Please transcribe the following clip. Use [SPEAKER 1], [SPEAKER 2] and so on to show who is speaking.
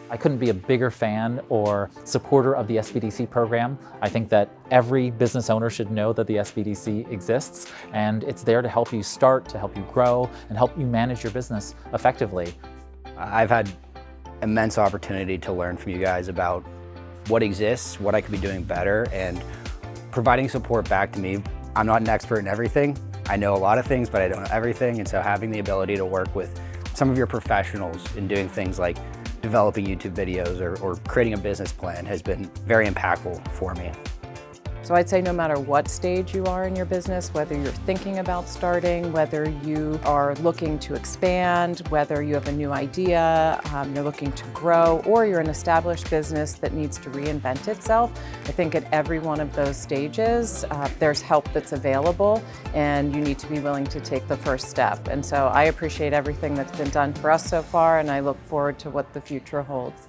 [SPEAKER 1] I couldn't be a bigger fan or supporter of the SBDC program. I think that every business owner should know that the SBDC exists, and it's there to help you start, to help you grow, and help you manage your business effectively.
[SPEAKER 2] I've had immense opportunity to learn from you guys about what exists, what I could be doing better, and providing support back to me. I'm not an expert in everything. I know a lot of things, but I don't know everything, and so having the ability to work with some of your professionals in doing things like developing YouTube videos or creating a business plan has been very impactful for me.
[SPEAKER 3] So I'd say no matter what stage you are in your business, whether you're thinking about starting, whether you are looking to expand, whether you have a new idea, you're looking to grow, or you're an established business that needs to reinvent itself, I think at every one of those stages, there's help that's available, and you need to be willing to take the first step. And so I appreciate everything that's been done for us so far, and I look forward to what the future holds.